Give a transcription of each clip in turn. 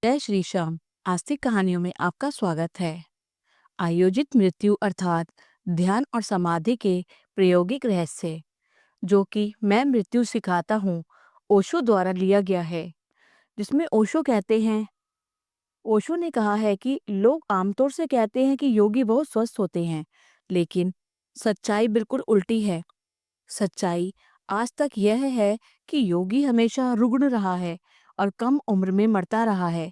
जय श्री श्याम। आस्तिक कहानियों में आपका स्वागत है। आयोजित मृत्यु अर्थात ध्यान और समाधि के प्रायोगिक रहस्य, जो कि मैं मृत्यु सिखाता हूँ, ओशो द्वारा लिया गया है। जिसमें ओशो ने कहा है कि लोग आमतौर से कहते हैं कि योगी बहुत स्वस्थ होते हैं, लेकिन सच्चाई बिल्कुल उल्टी है। सच्चाई आज तक यह है कि योगी हमेशा रुग्ण रहा है और कम उम्र में मरता रहा है,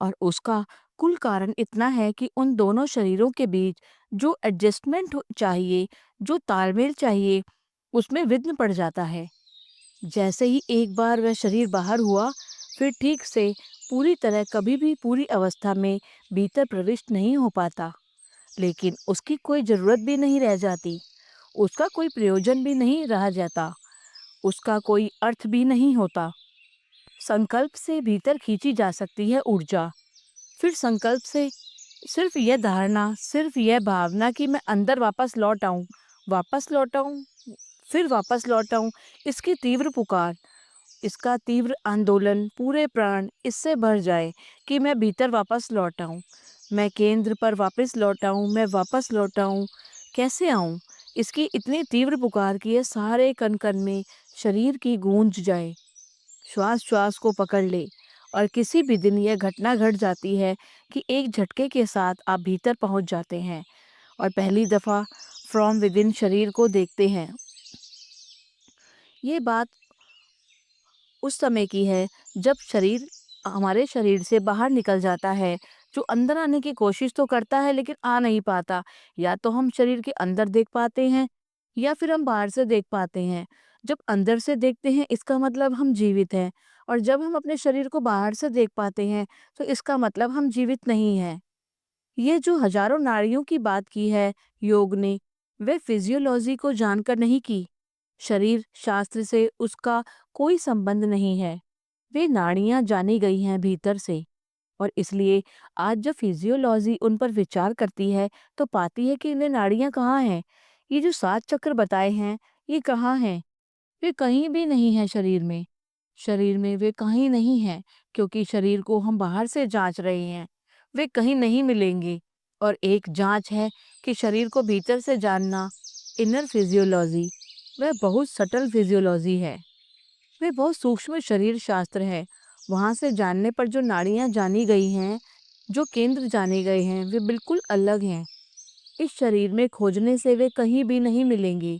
और उसका कुल कारण इतना है कि उन दोनों शरीरों के बीच जो एडजस्टमेंट चाहिए, जो तालमेल चाहिए, उसमें विघ्न पड़ जाता है। जैसे ही एक बार वह शरीर बाहर हुआ, फिर ठीक से पूरी तरह कभी भी पूरी अवस्था में भीतर प्रविष्ट नहीं हो पाता। लेकिन उसकी कोई जरूरत भी नहीं रह जाती, उसका कोई प्रयोजन भी नहीं रह जाता, उसका कोई अर्थ भी नहीं होता। संकल्प से भीतर खींची जा सकती है ऊर्जा। फिर संकल्प से सिर्फ यह धारणा, सिर्फ यह भावना कि मैं अंदर वापस लौट आऊं, फिर वापस लौट आऊं, इसकी तीव्र पुकार, इसका तीव्र आंदोलन, पूरे प्राण इससे भर जाए कि मैं भीतर वापस लौट आऊं, मैं केंद्र पर वापस लौट आऊं, मैं वापस लौट आऊं। कैसे आऊं? इसकी इतनी तीव्र पुकार कि यह सारे कण कण में शरीर की गूंज जाए, श्वास श्वास को पकड़ ले। और किसी भी दिन यह घटना घट जाती है कि एक झटके के साथ आप भीतर पहुंच जाते हैं और पहली दफा फ्रॉम विद इन शरीर को देखते हैं। ये बात उस समय की है जब शरीर हमारे शरीर से बाहर निकल जाता है, जो अंदर आने की कोशिश तो करता है लेकिन आ नहीं पाता। या तो हम शरीर के अंदर देख पाते हैं या फिर हम बाहर से देख पाते हैं। जब अंदर से देखते हैं इसका मतलब हम जीवित हैं, और जब हम अपने शरीर को बाहर से देख पाते हैं तो इसका मतलब हम जीवित नहीं हैं। ये जो हजारों नाड़ियों की बात की है योग ने, वे फिजियोलॉजी को जानकर नहीं की। शरीर शास्त्र से उसका कोई संबंध नहीं है। वे नाड़ियां जानी गई हैं भीतर से, और इसलिए आज जब फिजियोलॉजी उन पर विचार करती है तो पाती है कि इन्हें नाड़ियां कहाँ हैं। ये जो 7 चक्र बताए हैं, ये कहाँ हैं? वे कहीं भी नहीं है शरीर में। शरीर में वे कहीं नहीं है, क्योंकि शरीर को हम बाहर से जांच रहे हैं। वे कहीं नहीं मिलेंगे। और एक जांच है कि शरीर को भीतर से जानना, इनर फिजियोलॉजी, वह बहुत सटल फिजियोलॉजी है। वे बहुत सूक्ष्म शरीर शास्त्र है। वहां से जानने पर जो नाड़ियां जानी गई हैं, जो केंद्र जाने गए हैं, वे बिल्कुल अलग हैं। इस शरीर में खोजने से वे कहीं भी नहीं मिलेंगे।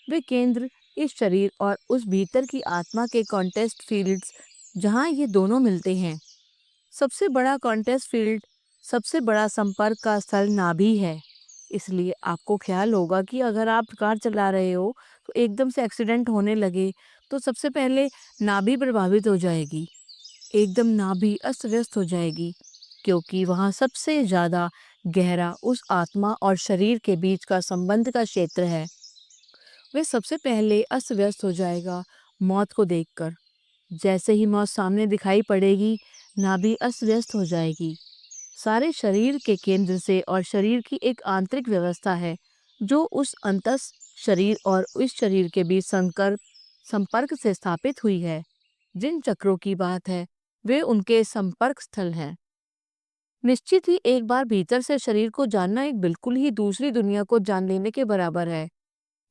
वे केंद्र इस शरीर और उस भीतर की आत्मा के कॉन्टेस्ट फील्ड्स, जहाँ ये दोनों मिलते हैं। सबसे बड़ा कॉन्टेस्ट फील्ड, सबसे बड़ा संपर्क का स्थल नाभि है। इसलिए आपको ख्याल होगा कि अगर आप कार चला रहे हो तो एकदम से एक्सीडेंट होने लगे तो सबसे पहले नाभि प्रभावित हो जाएगी, एकदम नाभि अस्त व्यस्त हो जाएगी, क्योंकि वहाँ सबसे ज्यादा गहरा उस आत्मा और शरीर के बीच का संबंध का क्षेत्र है। वे सबसे पहले अस्त व्यस्त हो जाएगा मौत को देखकर। जैसे ही मौत सामने दिखाई पड़ेगी, नाभि अस्त व्यस्त हो जाएगी। सारे शरीर के केंद्र से, और शरीर की एक आंतरिक व्यवस्था है जो उस अंतस शरीर और उस शरीर के बीच संपर्क से स्थापित हुई है। जिन चक्रों की बात है वे उनके संपर्क स्थल हैं। निश्चित ही एक बार भीतर से शरीर को जानना एक बिल्कुल ही दूसरी दुनिया को जान लेने के बराबर है,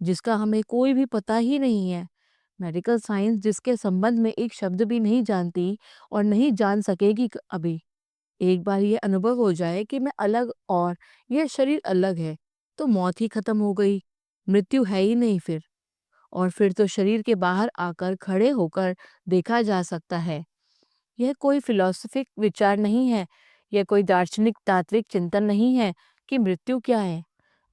जिसका हमें कोई भी पता ही नहीं है। मेडिकल साइंस जिसके संबंध में एक शब्द भी नहीं जानती और नहीं जान सकेगी अभी। एक बार ये अनुभव हो जाए कि मैं अलग और यह शरीर अलग है, तो मौत ही खत्म हो गई, मृत्यु है ही नहीं फिर। और फिर तो शरीर के बाहर आकर खड़े होकर देखा जा सकता है। यह कोई फिलोसफिक विचार नहीं है, यह कोई दार्शनिक तात्विक चिंतन नहीं है कि मृत्यु क्या है,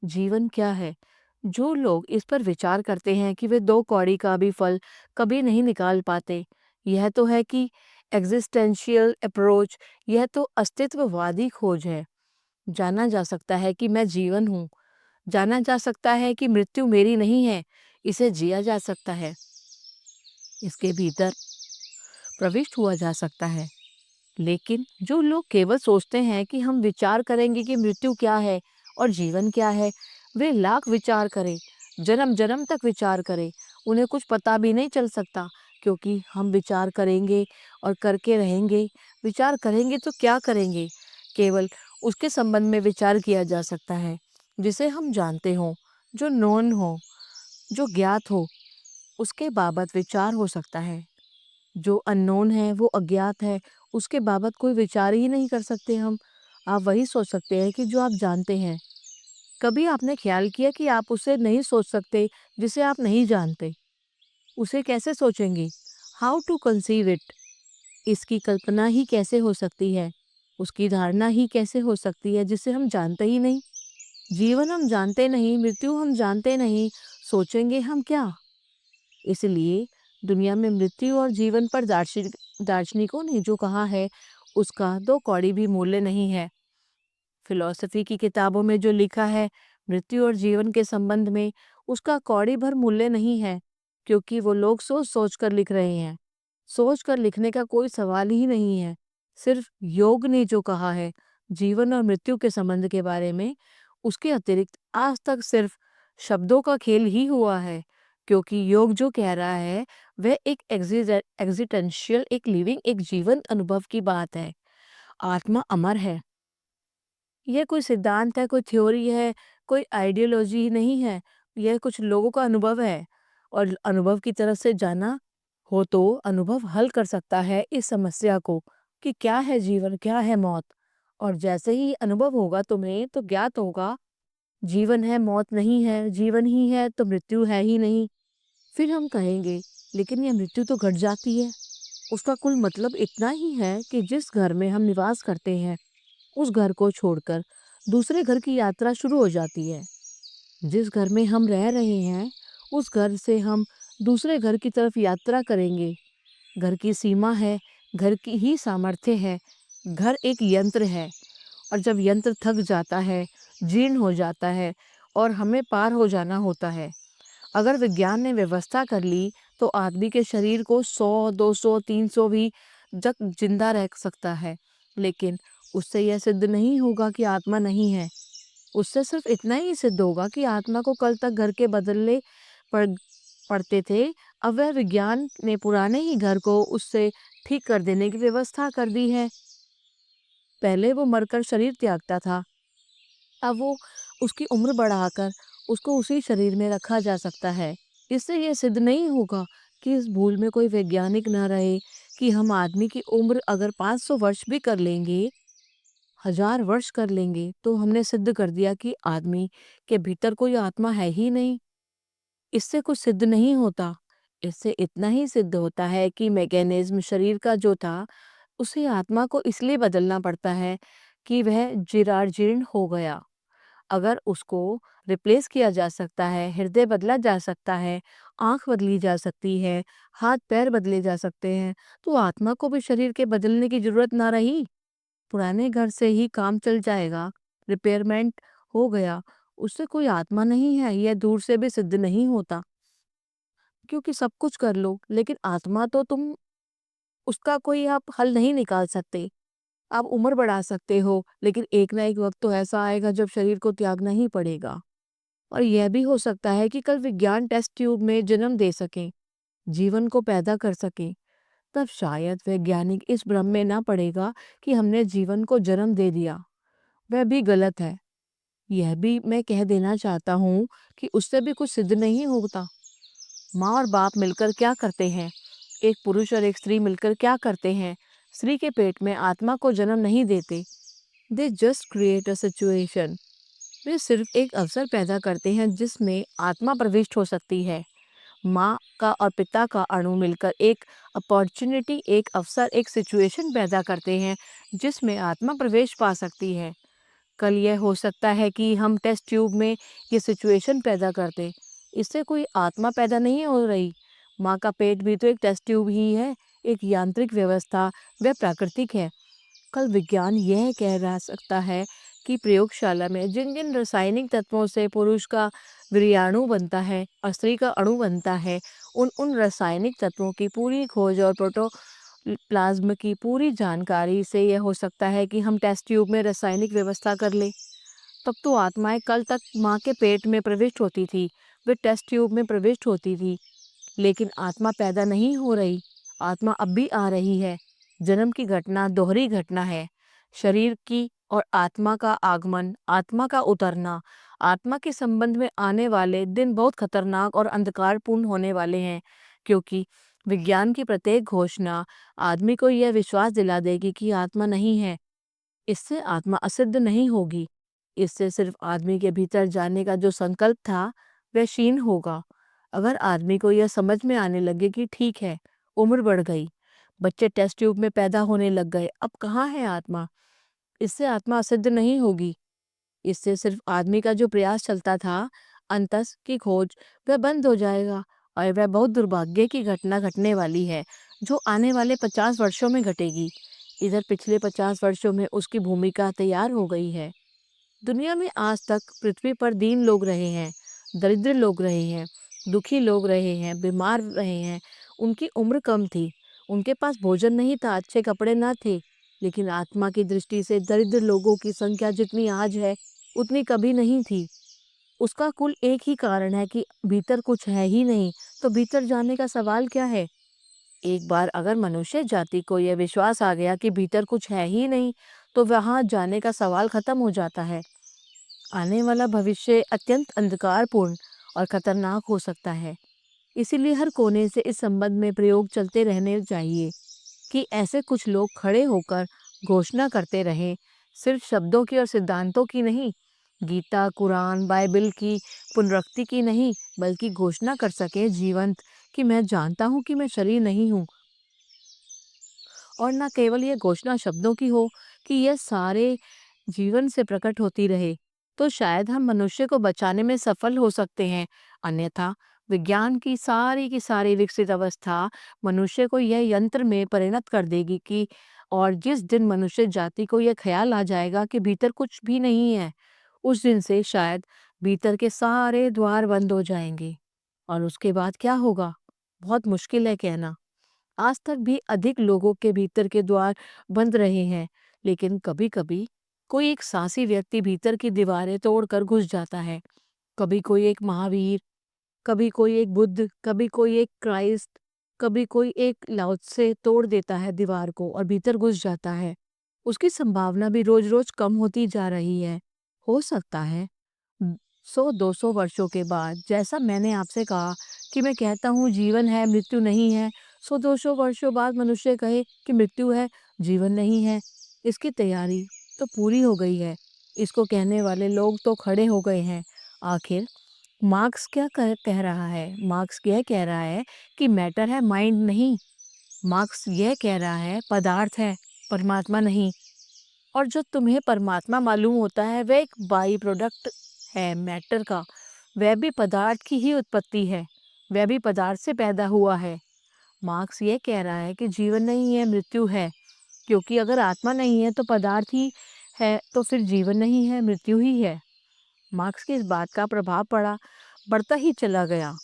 जीवन क्या है। जो लोग इस पर विचार करते हैं कि वे 2 कौड़ी का भी फल कभी नहीं निकाल पाते, यह तो है कि एग्जिस्टेंशियल अप्रोच, यह तो अस्तित्ववादी खोज है। जाना जा सकता है कि मैं जीवन हूँ, जाना जा सकता है कि मृत्यु मेरी नहीं है, इसे जिया जा सकता है, इसके भीतर प्रविष्ट हुआ जा सकता है। लेकिन जो लोग केवल सोचते हैं कि हम विचार करेंगे कि मृत्यु क्या है और जीवन क्या है, वे लाख विचार करें, जन्म जन्म तक विचार करें, उन्हें कुछ पता भी नहीं चल सकता, क्योंकि हम विचार करेंगे और करके रहेंगे विचार करेंगे तो क्या करेंगे? केवल उसके संबंध में विचार किया जा सकता है जिसे हम जानते हों, जो नोन हो, जो ज्ञात हो, उसके बाबत विचार हो सकता है। जो अननोन है, वो अज्ञात है, उसके बाबत कोई विचार ही नहीं कर सकते हम। आप वही सोच सकते हैं कि जो आप जानते हैं। कभी आपने ख्याल किया कि आप उसे नहीं सोच सकते जिसे आप नहीं जानते? उसे कैसे सोचेंगे? How to conceive it? इसकी कल्पना ही कैसे हो सकती है? उसकी धारणा ही कैसे हो सकती है जिसे हम जानते ही नहीं? जीवन हम जानते नहीं, मृत्यु हम जानते नहीं, सोचेंगे हम क्या? इसलिए दुनिया में मृत्यु और जीवन पर दार्शनिकों ने जो कहा है, उसका दो कौड़ी भी मूल्य नहीं है। फिलॉसफी की किताबों में जो लिखा है मृत्यु और जीवन के संबंध में, उसका कौड़ी भर मूल्य नहीं है, क्योंकि वो लोग सोच सोच कर लिख रहे हैं। सोच कर लिखने का कोई सवाल ही नहीं है। सिर्फ योग ने जो कहा है जीवन और मृत्यु के संबंध के बारे में, उसके अतिरिक्त आज तक सिर्फ शब्दों का खेल ही हुआ है, क्योंकि योग जो कह रहा है वह एक एग्जिटेंशियल, एक लिविंग, एक जीवन अनुभव की बात है। आत्मा अमर है। यह कोई सिद्धांत है, कोई थ्योरी है, कोई आइडियोलॉजी नहीं है। यह कुछ लोगों का अनुभव है, और अनुभव की तरफ से जाना हो तो अनुभव हल कर सकता है इस समस्या को कि क्या है जीवन, क्या है मौत। और जैसे ही अनुभव होगा तुम्हें तो ज्ञात होगा जीवन है, मौत नहीं है, जीवन ही है तो मृत्यु है ही नहीं। फिर हम कहेंगे लेकिन यह मृत्यु तो घट जाती है। उसका कुल मतलब इतना ही है कि जिस घर में हम निवास करते हैं उस घर को छोड़कर दूसरे घर की यात्रा शुरू हो जाती है। जिस घर में हम रह रहे हैं उस घर से हम दूसरे घर की तरफ यात्रा करेंगे। घर की सीमा है, घर की ही सामर्थ्य है। घर एक यंत्र है, और जब यंत्र थक जाता है, जीर्ण हो जाता है और हमें पार हो जाना होता है। अगर विज्ञान ने व्यवस्था कर ली तो आदमी के शरीर को 100, 200, 300 भी जग जिंदा रह सकता है, लेकिन उससे यह सिद्ध नहीं होगा कि आत्मा नहीं है। उससे सिर्फ इतना ही सिद्ध होगा कि आत्मा को कल तक घर के बदलने पड़ पड़ते थे, अब वह विज्ञान ने पुराने ही घर को उससे ठीक कर देने की व्यवस्था कर दी है। पहले वो मरकर शरीर त्यागता था, अब वो उसकी उम्र बढ़ाकर उसको उसी शरीर में रखा जा सकता है। इससे यह सिद्ध नहीं होगा कि इस भूल में कोई वैज्ञानिक न रहे कि हम आदमी की उम्र अगर 500 वर्ष भी कर लेंगे, 1000 वर्ष कर लेंगे, तो हमने सिद्ध कर दिया कि आदमी के भीतर कोई आत्मा है ही नहीं। इससे कुछ सिद्ध नहीं होता। इससे इतना ही सिद्ध होता है कि मैकेनिज्म शरीर का जो था, उसे आत्मा को इसलिए बदलना पड़ता है कि वह जीर्ण हो गया। अगर उसको रिप्लेस किया जा सकता है, हृदय बदला जा सकता है, आँख बदली जा सकती है, हाथ-पैर बदले जा सकते हैं, तो आत्मा को भी शरीर के बदलने की ज़रूरत ना रही। पुराने घर से ही काम चल जाएगा, रिपेयरमेंट हो गया, उससे कोई आत्मा नहीं है, यह दूर से भी सिद्ध नहीं होता। क्योंकि सब कुछ कर लो, लेकिन आत्मा तो तुम उसका कोई आप हल नहीं निकाल सकते। आप उम्र बढ़ा सकते हो, लेकिन एक ना एक वक़्त तो ऐसा आएगा जब शरीर को त्यागना ही पड़ेगा। और यह भी हो सकता है कि कल विज्ञान टेस्ट ट्यूब में जन्म दे सके, जीवन को पैदा कर सके। तब शायद वैज्ञानिक इस भ्रम में ना पड़ेगा कि हमने जीवन को जन्म दे दिया। वह भी गलत है। यह भी मैं कह देना चाहता हूँ कि उससे भी कुछ सिद्ध नहीं होता। माँ और बाप मिलकर क्या करते हैं? एक पुरुष और एक स्त्री मिलकर क्या करते हैं? स्त्री के पेट में आत्मा को जन्म नहीं देते। They just create a situation. वे सिर्फ एक अवसर पैदा करते हैं जिसमें आत्मा प्रविष्ट हो सकती है। माँ का और पिता का अणु मिलकर एक अपॉर्चुनिटी, एक अवसर, एक सिचुएशन पैदा करते हैं जिसमें आत्मा प्रवेश पा सकती है। कल यह हो सकता है कि हम टेस्ट ट्यूब में ये सिचुएशन पैदा कर दें। इससे कोई आत्मा पैदा नहीं हो रही। माँ का पेट भी तो एक टेस्ट ट्यूब ही है, एक यांत्रिक व्यवस्था, वह प्राकृतिक है। कल विज्ञान यह कह रहा सकता है कि प्रयोगशाला में जिन जिन रासायनिक तत्वों से पुरुष का वीर्याणु बनता है और स्त्री का अणु बनता है, उन उन रासायनिक तत्वों की पूरी खोज और प्रोटोप्लाज्म की पूरी जानकारी से यह हो सकता है कि हम टेस्ट ट्यूब में रासायनिक व्यवस्था कर ले। तब तो आत्माएं कल तक माँ के पेट में प्रविष्ट होती थी, वे टेस्ट ट्यूब में प्रविष्ट होती थी, लेकिन आत्मा पैदा नहीं हो रही। आत्मा अब भी आ रही है। जन्म की घटना दोहरी घटना है। शरीर की और आत्मा का आगमन, आत्मा का उतरना, आत्मा के संबंध में आने वाले दिन बहुत खतरनाक और अंधकारपूर्ण होने वाले हैं, क्योंकि विज्ञान की प्रत्येक घोषणा आदमी को यह विश्वास दिला देगी कि आत्मा नहीं है। इससे आत्मा असिद्ध नहीं होगी। इससे सिर्फ आदमी के भीतर जाने का जो संकल्प था वह क्षीण होगा। अगर आदमी को यह समझ में आने लगे कि ठीक है, उम्र बढ़ गई, बच्चे टेस्ट ट्यूब में पैदा होने लग गए, अब कहाँ है आत्मा, इससे आत्मा असिद्ध नहीं होगी। इससे सिर्फ आदमी का जो प्रयास चलता था अंतस की खोज, वह बंद हो जाएगा। और वह बहुत दुर्भाग्य की घटना घटने वाली है जो आने वाले 50 वर्षों में घटेगी। इधर पिछले 50 वर्षों में उसकी भूमिका तैयार हो गई है। दुनिया में आज तक पृथ्वी पर दीन लोग रहे हैं, दरिद्र लोग रहे हैं, दुखी लोग रहे हैं, बीमार रहे हैं। उनकी उम्र कम थी, उनके पास भोजन नहीं था, अच्छे कपड़े ना थे। लेकिन आत्मा की दृष्टि से दरिद्र लोगों की संख्या जितनी आज है उतनी कभी नहीं थी। उसका कुल एक ही कारण है कि भीतर कुछ है ही नहीं, तो भीतर जाने का सवाल क्या है। एक बार अगर मनुष्य जाति को यह विश्वास आ गया कि भीतर कुछ है ही नहीं, तो वहां जाने का सवाल खत्म हो जाता है। आने वाला भविष्य अत्यंत अंधकारपूर्ण और खतरनाक हो सकता है। इसीलिए हर कोने से इस संबंध में प्रयोग चलते रहने चाहिए कि ऐसे कुछ लोग खड़े होकर घोषणा करते रहें, सिर्फ शब्दों की और सिद्धांतों की नहीं, गीता, कुरान, बाइबल की पुनरुक्ति की नहीं, बल्कि घोषणा कर सके जीवंत कि मैं जानता हूँ कि मैं शरीर नहीं हूँ। और न केवल ये घोषणा शब्दों की हो कि यह सारे जीवन से प्रकट होती रहे, तो शायद हम मनुष्य को बचाने में सफल हो सकते हैं। अन्यथा विज्ञान की सारी विकसित अवस्था मनुष्य को यह यंत्र में परिणत कर देगी कि और जिस दिन मनुष्य जाति को यह ख्याल आ जाएगा कि भीतर कुछ भी नहीं है, उस दिन से शायद भीतर के सारे द्वार बंद हो जाएंगे। और उसके बाद क्या होगा, बहुत मुश्किल है कहना। आज तक भी अधिक लोगों के भीतर के द्वार बंद रहे हैं, लेकिन कभी-कभी कोई एक साहसी व्यक्ति भीतर की दीवारें तोड़कर घुस जाता है। कभी कोई एक महावीर, कभी कोई एक बुद्ध, कभी कोई एक क्राइस्ट, कभी कोई एक लाओ से तोड़ देता है दीवार को और भीतर घुस जाता है। उसकी संभावना भी रोज-रोज कम होती जा रही है। हो सकता है 100-200 वर्षों के बाद, जैसा मैंने आपसे कहा कि मैं कहता हूँ जीवन है, मृत्यु नहीं है, 100-200 वर्षों बाद मनुष्य कहे कि मृत्यु है, जीवन नहीं है। इसकी तैयारी तो पूरी हो गई है। इसको कहने वाले लोग तो खड़े हो गए हैं। आखिर मार्क्स क्या कह रहा है? मार्क्स यह कह रहा है कि मैटर है, माइंड नहीं। मार्क्स यह कह रहा है पदार्थ है, परमात्मा नहीं। और जो तुम्हें परमात्मा मालूम होता है वह एक बाई प्रोडक्ट है मैटर का। वह भी पदार्थ की ही उत्पत्ति है, वह भी पदार्थ से पैदा हुआ है। मार्क्स ये कह रहा है कि जीवन नहीं है, मृत्यु है, क्योंकि अगर आत्मा नहीं है तो पदार्थ ही है, तो फिर जीवन नहीं है, मृत्यु ही है। मार्क्स की इस बात का प्रभाव बढ़ता ही चला गया।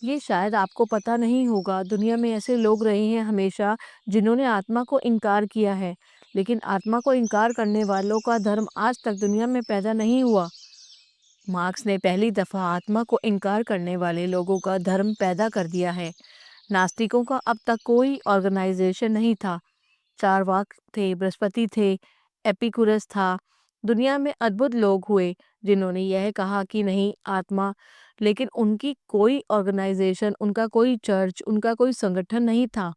ये शायद आपको पता नहीं होगा, दुनिया में ऐसे लोग रहे हैं हमेशा जिन्होंने आत्मा को इनकार किया है, लेकिन आत्मा को इनकार करने वालों का धर्म आज तक दुनिया में पैदा नहीं हुआ। मार्क्स ने पहली दफा आत्मा को इनकार करने वाले लोगों का धर्म पैदा कर दिया है। नास्तिकों का अब तक कोई ऑर्गेनाइजेशन नहीं था। चारवाक थे, बृहस्पति थे, एपिकुरस था। दुनिया में अद्भुत लोग हुए जिन्होंने यह कहा कि नहीं आत्मा, लेकिन उनकी कोई ऑर्गेनाइजेशन, उनका कोई चर्च, उनका कोई संगठन नहीं था।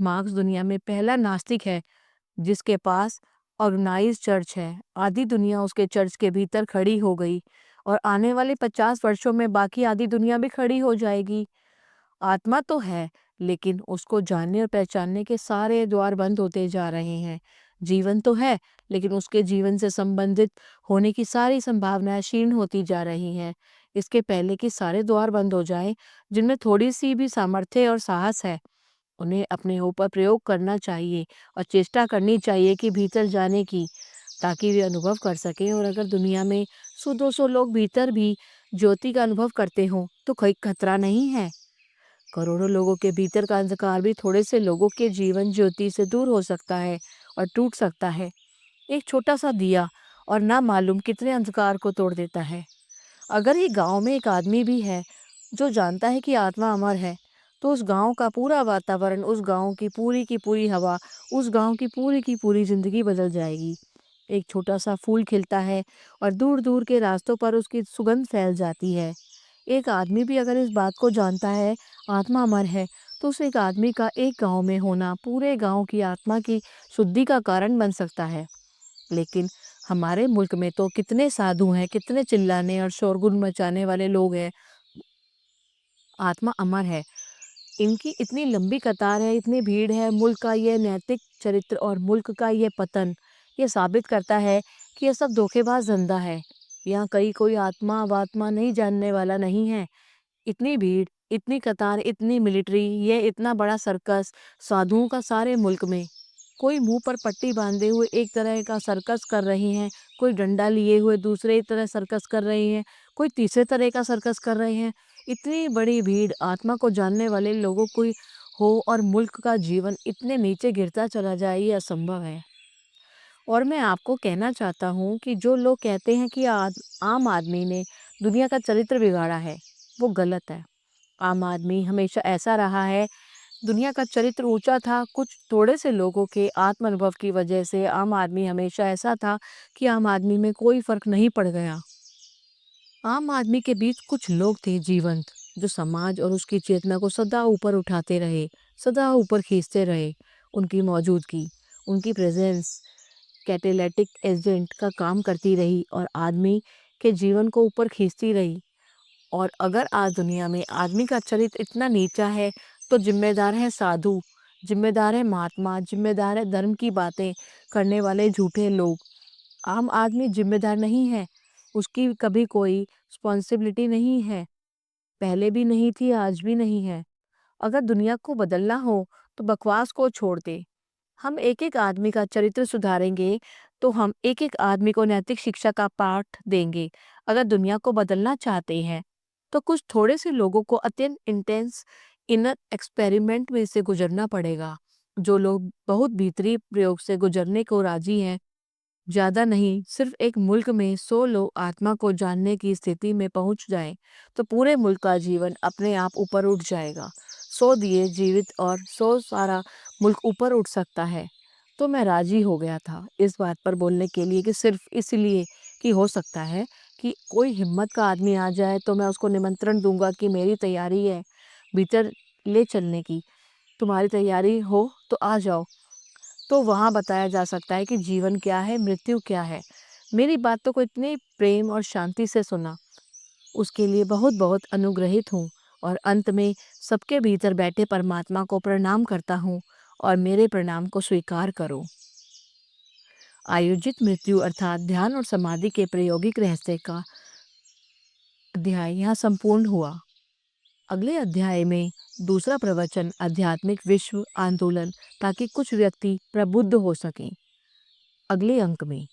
मार्क्स दुनिया में पहला नास्तिक है जिसके पास ऑर्गेनाइज्ड चर्च है। आधी दुनिया उसके चर्च के भीतर खड़ी हो गई और आने वाले 50 वर्षों में बाकी आधी दुनिया भी खड़ी हो जाएगी। आत्मा तो है, लेकिन उसको जानने और पहचानने के सारे द्वार बंद होते जा रहे हैं। जीवन तो है, लेकिन उसके जीवन से संबंधित होने की सारी संभावनाएं क्षीण होती जा रही हैं। इसके पहले कि सारे द्वार बंद हो जाएं, जिनमें थोड़ी सी भी सामर्थ्य और साहस है, उन्हें अपने ऊपर प्रयोग करना चाहिए और चेष्टा करनी चाहिए कि भीतर जाने की, ताकि वे अनुभव कर सकें। और अगर दुनिया में 100-200 लोग भीतर भी ज्योति का अनुभव करते हों, तो कोई खतरा नहीं है। करोड़ों लोगों के भीतर का अंधकार भी थोड़े से लोगों के जीवन ज्योति से दूर हो सकता है और टूट सकता है। एक छोटा सा दिया और ना मालूम कितने अंधकार को तोड़ देता है। अगर ये गांव में एक आदमी भी है जो जानता है कि आत्मा अमर है, तो उस गाँव का पूरा वातावरण, उस गाँव की पूरी हवा, उस गाँव की पूरी ज़िंदगी बदल जाएगी। एक छोटा-सा फूल खिलता है और दूर-दूर के रास्तों पर उसकी सुगंध फैल जाती है। एक आदमी भी अगर इस बात को जानता है, आत्मा अमर है, तो उस एक आदमी का एक गाँव में होना पूरे गाँव की आत्मा की शुद्धि का कारण बन सकता है। लेकिन हमारे मुल्क में तो कितने साधु हैं, कितने चिल्लाने और शोरगुल मचाने वाले लोग हैं, आत्मा अमर है। इनकी इतनी लंबी कतार है, इतनी भीड़ है, मुल्क का ये नैतिक चरित्र और मुल्क का ये पतन, ये साबित करता है कि ये सब धोखेबाज धंधा है। यहाँ कहीं कोई आत्मा-वात्मा नहीं जानने वाला नहीं है। इतनी भीड़, इतनी कतार, इतनी मिलिट्री, ये इतना बड़ा सर्कस साधुओं का सारे मुल्क में। कोई मुँह पर पट्टी बाँधे हुए एक तरह का सर्कस कर रहे हैं, कोई डंडा लिए हुए दूसरे तरह सर्कस कर रहे हैं, कोई तीसरे तरह का सर्कस कर रहे हैं। इतनी बड़ी भीड़ आत्मा को जानने वाले लोगों की हो और मुल्क का जीवन इतने नीचे गिरता चला जाए, ये असंभव है। और मैं आपको कहना चाहता हूँ कि जो लोग कहते हैं कि आम आदमी ने दुनिया का चरित्र बिगाड़ा है, वो गलत है। आम आदमी हमेशा ऐसा रहा है, दुनिया का चरित्र ऊँचा था, कुछ थोड़े से लोगों के आत्म अनुभव की वजह से आम आदमी हमेशा ऐसा था कि आम आदमी में कोई फ़र्क नहीं पड़ गया। आम आदमी के बीच कुछ लोग थे जीवंत, जो समाज और उसकी चेतना को सदा ऊपर उठाते रहे, सदा ऊपर खींचते रहे। उनकी मौजूदगी, उनकी प्रेज़ेंस कैटेलिटिक एजेंट का काम करती रही और आदमी के जीवन को ऊपर खींचती रही। और अगर आज दुनिया में आदमी का चरित्र इतना नीचा है, तो ज़िम्मेदार है साधु, ज़िम्मेदार है महात्मा, ज़िम्मेदार है धर्म की बातें करने वाले झूठे लोग। आम आदमी ज़िम्मेदार नहीं है, उसकी कभी कोई रिस्पॉन्सिबिलिटी नहीं है, पहले भी नहीं थी, आज भी नहीं है। अगर दुनिया को बदलना हो, तो बकवास को छोड़ दे। हम एक-एक आदमी का चरित्र सुधारेंगे, तो हम एक-एक आदमी को नैतिक शिक्षा का पाठ देंगे। अगर दुनिया को बदलना चाहते हैं, तो कुछ थोड़े से लोगों को अत्यंत इंटेंस इनर एक्सपेरिमेंट में से गुजरना पड़ेगा। जो लोग बहुत भीतरी प्रयोग से गुजरने को राजी हैं, ज़्यादा नहीं, सिर्फ एक मुल्क में 100 लोग आत्मा को जानने की स्थिति में पहुंच जाएं, तो पूरे मुल्क का जीवन अपने आप ऊपर उठ जाएगा। 100 दिए जीवित और 100 सारा मुल्क ऊपर उठ सकता है। तो मैं राजी हो गया था इस बात पर बोलने के लिए कि सिर्फ इसलिए कि हो सकता है कि कोई हिम्मत का आदमी आ जाए, तो मैं उसको निमंत्रण दूंगा कि मेरी तैयारी है भीतर ले चलने की, तुम्हारी तैयारी हो तो आ जाओ। तो वहाँ बताया जा सकता है कि जीवन क्या है, मृत्यु क्या है। मेरी बातों को इतने प्रेम और शांति से सुना, उसके लिए बहुत-बहुत अनुग्रहित हूँ और अंत में सबके भीतर बैठे परमात्मा को प्रणाम करता हूँ और मेरे प्रणाम को स्वीकार करो। आयोजित मृत्यु अर्थात ध्यान और समाधि के प्रायोगिक रहस्य का अध्याय यहाँ संपूर्ण हुआ। अगले अध्याय में दूसरा प्रवचन आध्यात्मिक विश्व आंदोलन, ताकि कुछ व्यक्ति प्रबुद्ध हो सकें। अगले अंक में